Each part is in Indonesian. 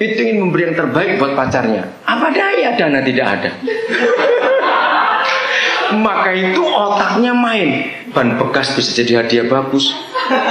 Itu ingin memberi yang terbaik buat pacarnya. Apa daya, dana tidak ada. Maka itu otaknya main. Ban bekas bisa jadi hadiah bagus.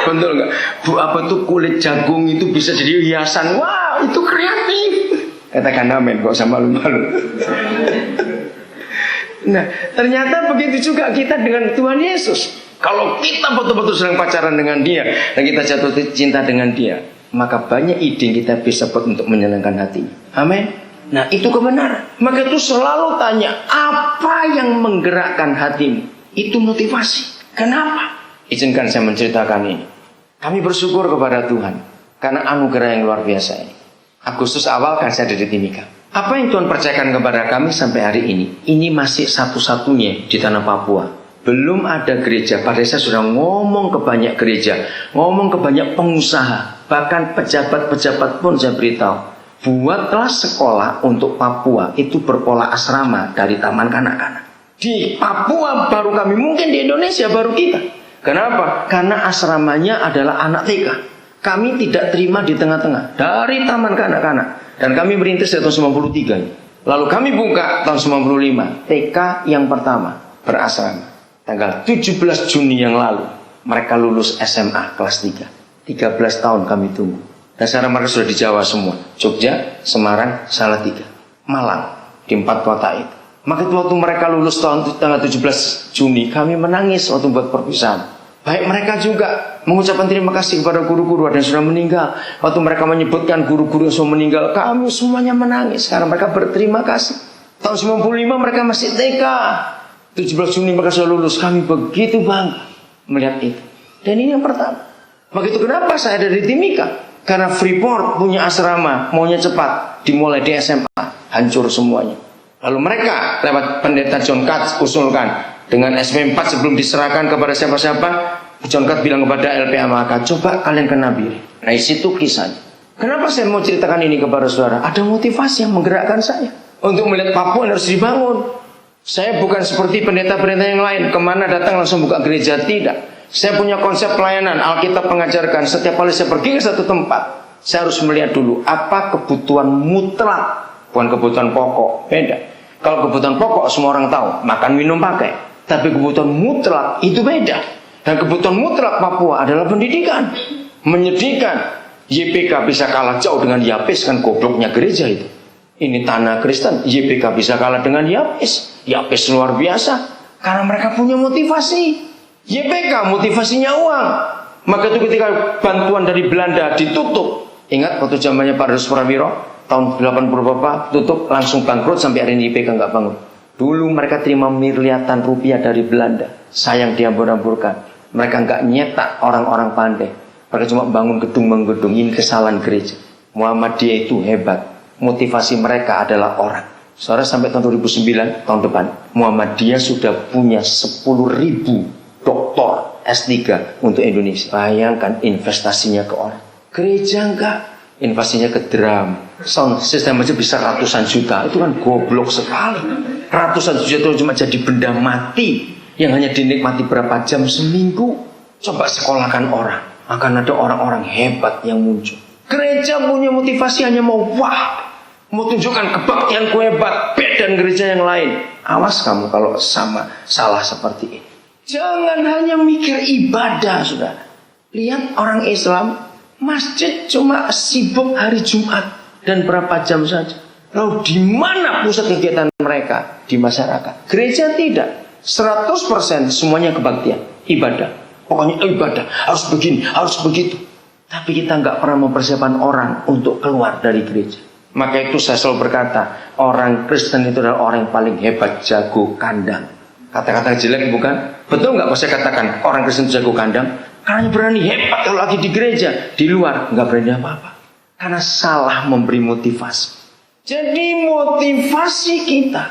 Betul nggak? Apa tuh kulit jagung itu bisa jadi hiasan. Wah, itu kreatif. Katakan amin, gak usah malu-malu. Nah, ternyata begitu juga kita dengan Tuhan Yesus. Kalau kita betul-betul sedang pacaran dengan Dia dan kita jatuh cinta dengan Dia, maka banyak ide yang kita bisa buat untuk menyenangkan hatinya. Amin. Nah, itu kebenaran. Maka itu selalu tanya, apa yang menggerakkan hatimu? Itu motivasi. Kenapa? Izinkan saya menceritakan ini. Kami bersyukur kepada Tuhan karena anugerah yang luar biasa ini. Agustus awal kan saya ada di Timika. Apa yang Tuhan percayakan kepada kami sampai hari ini masih satu-satunya di tanah Papua. Belum ada gereja. Padahal saya sudah ngomong ke banyak gereja, ngomong ke banyak pengusaha, bahkan pejabat-pejabat pun saya beritahu, buatlah sekolah untuk Papua itu berpola asrama dari taman kanak-kanak. Di Papua baru kami, mungkin di Indonesia baru kita. Kenapa? Karena asramanya adalah anak TK. Kami tidak terima di tengah-tengah dari taman kanak-kanak. Dan kami merintis dari tahun 93. Lalu kami buka tahun 95 TK yang pertama berasrama. Tanggal 17 Juni yang lalu mereka lulus SMA kelas 3. 13 tahun kami tunggu. Dan sekarang mereka sudah di Jawa semua. Jogja, Semarang, Salatiga, Malang, di 4 kota itu. Maka waktu mereka lulus tanggal 17 Juni, kami menangis waktu buat perpisahan. Baik mereka juga mengucapkan terima kasih kepada guru-guru yang sudah meninggal. Waktu mereka menyebutkan guru-guru yang sudah meninggal, kami semuanya menangis karena mereka berterima kasih. Tahun 95 mereka masih TK. 17 Juni mereka sudah lulus. Kami begitu bangga melihat itu. Dan ini yang pertama. Maka itu kenapa saya ada di Timika? Karena Freeport punya asrama, maunya cepat, dimulai di SMA, hancur semuanya. Lalu mereka lewat pendeta John Katz usulkan dengan SP4 sebelum diserahkan kepada siapa-siapa, John Katz bilang kepada LPMAK, coba kalian ke Nabire. Nah, di situ kisahnya. Kenapa saya mau ceritakan ini kepada saudara? Ada motivasi yang menggerakkan saya untuk melihat Papua harus dibangun. Saya bukan seperti pendeta-pendeta yang lain, kemana datang langsung buka gereja, tidak. Saya punya konsep pelayanan. Alkitab mengajarkan setiap kali saya pergi ke satu tempat, saya harus melihat dulu apa kebutuhan mutlak, bukan kebutuhan pokok. Beda. Kalau kebutuhan pokok semua orang tahu, makan, minum, pakai. Tapi kebutuhan mutlak itu beda. Dan kebutuhan mutlak Papua adalah pendidikan. Menyedihkan. YPK bisa kalah jauh dengan Yapis, kan gobloknya gereja itu. Ini tanah Kristen, YPK bisa kalah dengan Yapis. Yapis luar biasa karena mereka punya motivasi. YPK motivasinya uang. Maka itu ketika bantuan dari Belanda ditutup, ingat waktu zamannya Pak Rus Prawiro tahun 80 berapa tutup, langsung bangkrut, sampai hari ini YPK nggak bangun. Dulu mereka terima miliaran rupiah dari Belanda, sayang diambur-amburkan. Mereka nggak nyetak orang-orang pandai, mereka cuma bangun gedung-gedung. Ini kesalahan gereja. Muhammadiyah itu hebat, motivasi mereka adalah orang. Saudara, sampai tahun 2009, tahun depan, Muhammadiyah sudah punya 10.000 doktor S3 untuk Indonesia. Bayangkan investasinya ke orang. Gereja enggak, investasinya ke drum, sound system aja bisa ratusan juta. Itu kan goblok sekali. Ratusan juta itu cuma jadi benda mati yang hanya dinikmati berapa jam seminggu. Coba sekolahkan orang, akan ada orang-orang hebat yang muncul. Gereja punya motivasi hanya mau mau tunjukkan kebaktianku hebat, beda dengan gereja yang lain. Awas kamu kalau salah seperti ini. Jangan hanya mikir ibadah, saudara. Lihat orang Islam, masjid cuma sibuk hari Jumat dan berapa jam saja. Lalu di mana pusat kegiatan mereka? Di masyarakat. Gereja tidak. 100% semuanya kebaktian, ibadah. Pokoknya ibadah, harus begini, harus begitu. Tapi kita nggak pernah mempersiapkan orang untuk keluar dari gereja. Maka itu saya selalu berkata, orang Kristen itu adalah orang yang paling hebat, jago kandang. Kata-kata jelek bukan? Betul nggak kalau saya katakan orang Kristen jago kandang? Karena berani hebat kalau lagi di gereja, di luar nggak berani apa-apa. Karena salah memberi motivasi. Jadi motivasi kita.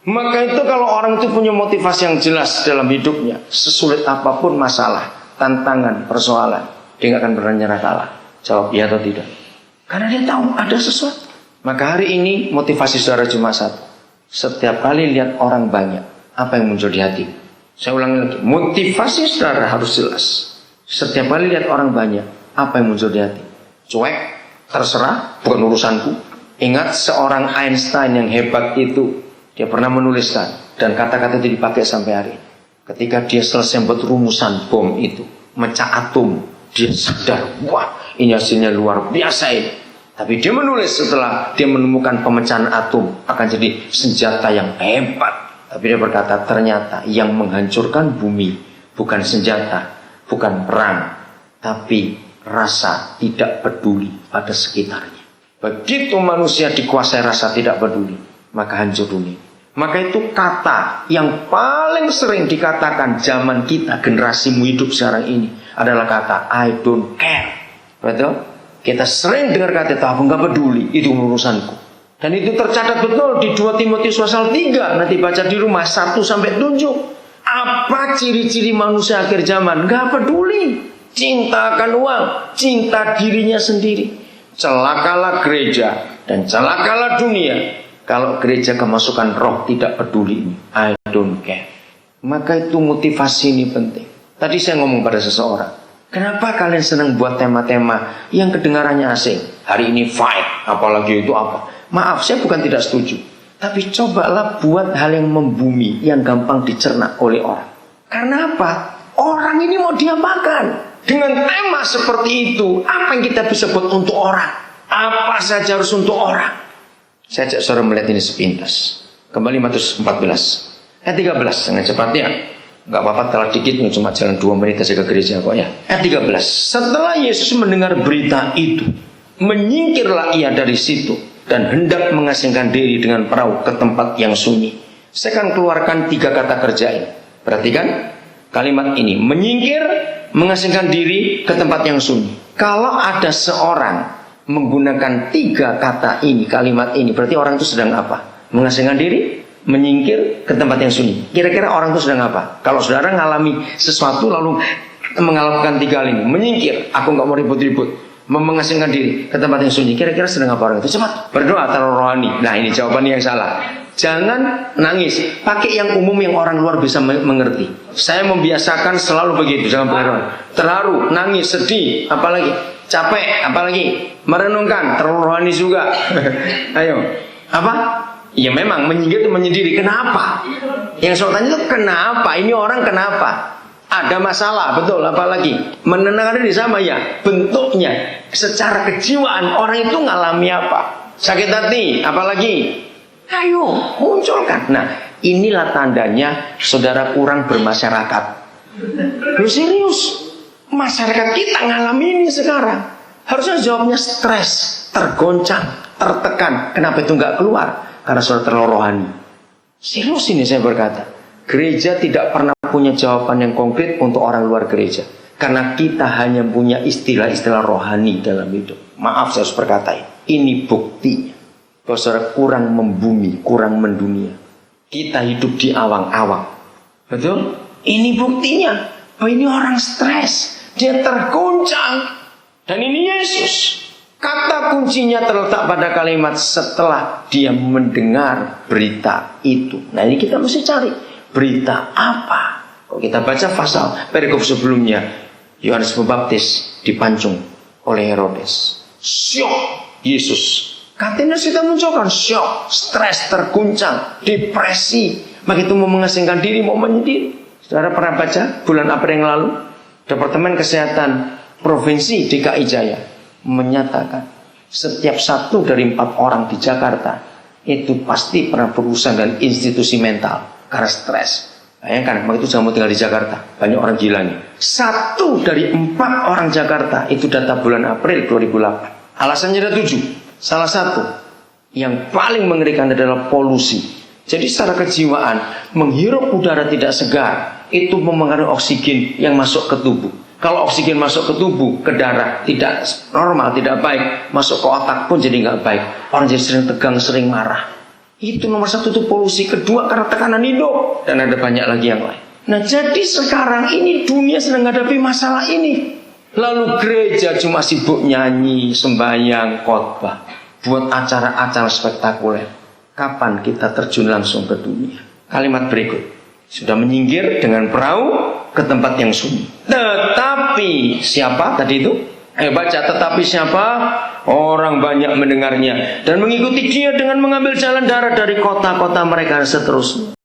Maka itu kalau orang itu punya motivasi yang jelas dalam hidupnya, sesulit apapun masalah, tantangan, persoalan, dia nggak akan pernah nyerah kalah. Jawab ya atau tidak. Karena dia tahu ada sesuatu. Maka hari ini motivasi saudara cuma satu. Setiap kali lihat orang banyak, apa yang muncul di hati? Saya ulangi lagi, motivasi saudara harus jelas. Setiap kali lihat orang banyak, apa yang muncul di hati? Cuek, Terserah, bukan urusanku. Ingat seorang Einstein yang hebat itu, dia pernah menuliskan, dan kata-kata itu dipakai sampai hari ini. Ketika dia selesai membuat rumusan bom itu, mecah atom, dia sadar, wah ini hasilnya luar biasa ini. Tapi dia menulis setelah dia menemukan pemecahan atom akan jadi senjata yang hebat. Tapi dia berkata, ternyata yang menghancurkan bumi bukan senjata, bukan perang, tapi rasa tidak peduli pada sekitarnya. Begitu manusia dikuasai rasa tidak peduli, maka hancur dunia. Maka itu kata yang paling sering dikatakan zaman kita, generasimu hidup sekarang ini, adalah kata I don't care. Betul? Kita sering dengar kata itu, aku gak peduli, itu urusanku. Dan itu tercatat betul di 2 Timotius pasal 3. Nanti baca di rumah 1 sampai 7. Apa ciri-ciri manusia akhir zaman? Gak peduli. Cinta akan uang, cinta dirinya sendiri. Celakalah gereja dan celakalah dunia kalau gereja kemasukan roh tidak peduli ini. I don't care. Maka itu motivasi ini penting. Tadi saya ngomong pada seseorang, kenapa kalian senang buat tema-tema yang kedengarannya asing? Hari ini fight, apalagi itu apa? Maaf, saya bukan tidak setuju. Tapi cobalah buat hal yang membumi, yang gampang dicerna oleh orang. Karena apa? Orang ini mau diapakan? Dengan tema seperti itu, apa yang kita bisa buat untuk orang? Apa saja harus untuk orang? Saya ajak saudara melihat ini sepintas. Kembali Matius 14 ayat 13, dengan cepatnya. Gak apa-apa telah dikit, cuma jalan 2 menit saja ke gereja kok ya. Ayat 13. Setelah Yesus mendengar berita itu, menyingkirlah ia dari situ dan hendak mengasingkan diri dengan perahu ke tempat yang sunyi. Saya akan keluarkan 3 kata kerja ini. Perhatikan kalimat ini, menyingkir, mengasingkan diri ke tempat yang sunyi. Kalau ada seorang menggunakan 3 kata ini, kalimat ini, berarti orang itu sedang apa? Mengasingkan diri, menyingkir ke tempat yang sunyi. Kira-kira orang itu sedang apa? Kalau saudara ngalami sesuatu lalu mengalami 3 hal ini, menyingkir, aku nggak mau ribut-ribut, mengasingkan diri ke tempat yang sunyi, kira-kira sedang apa orang itu? Cepat berdoa terlalu rohani. Nah, ini jawabannya yang salah. Jangan nangis, pakai yang umum yang orang luar bisa mengerti. Saya membiasakan selalu begitu, jangan berdoa terharu, nangis, sedih, apalagi capek, apalagi merenungkan, terlalu rohani juga. Ayo, apa? Ya memang menyinggir itu menyendiri. Kenapa? Yang saya tanya itu kenapa? Ini orang kenapa? Ada masalah, betul. Apalagi menenangkan diri sama ya. Bentuknya, secara kejiwaan orang itu ngalami apa? Sakit hati, apalagi? Ayo, munculkan. Nah, inilah tandanya saudara kurang bermasyarakat. Lu serius? Masyarakat kita ngalami ini sekarang. Harusnya jawabnya stres, tergoncang, tertekan. Kenapa itu nggak keluar? Karena saudara terlalu rohani. Serius ini saya berkata. Gereja tidak pernah punya jawaban yang konkret untuk orang luar gereja. Karena kita hanya punya istilah-istilah rohani dalam hidup. Maaf saya harus berkata ini. Ini buktinya. Bahwa saudara kurang membumi, kurang mendunia. Kita hidup di awang-awang. Betul? Ini buktinya. Bahwa ini orang stres. Dia tergoncang. Dan ini Yesus. Kata kuncinya terletak pada kalimat setelah dia mendengar berita itu. Nah ini kita mesti cari. Berita apa? Kalau kita baca pasal perikop sebelumnya, Yohanes Pembaptis dipancung oleh Herodes. Syok Yesus. Katanya kita munculkan syok, stres, terguncang, depresi. Begitu mau mengasingkan diri, mau menyendiri. Saudara pernah baca bulan April yang lalu, Departemen Kesehatan Provinsi DKI Jaya menyatakan setiap 1 dari 4 orang di Jakarta itu pasti pernah berurusan dengan institusi mental karena stres. Bayangkan, begitu jangan mau tinggal di Jakarta, banyak orang gilanya. 1 dari 4 orang Jakarta itu data bulan April 2008. Alasannya ada 7. Salah satu yang paling mengerikan adalah polusi. Jadi secara kejiwaan, menghirup udara tidak segar itu mempengaruhi oksigen yang masuk ke tubuh. Kalau oksigen masuk ke tubuh, ke darah tidak normal, tidak baik, masuk ke otak pun jadi nggak baik. Orang jadi sering tegang, sering marah. Itu nomor 1 itu polusi. Kedua karena tekanan hidup, dan ada banyak lagi yang lain. Nah jadi sekarang ini dunia sedang menghadapi masalah ini. Lalu gereja cuma sibuk nyanyi, sembahyang, khotbah, buat acara-acara spektakuler. Kapan kita terjun langsung ke dunia? Kalimat berikut. Sudah menyingkir dengan perahu ke tempat yang sunyi. Tetapi siapa tadi itu? Ayo baca, tetapi siapa? Orang banyak mendengarnya dan mengikuti dia dengan mengambil jalan darat dari kota-kota mereka dan seterusnya.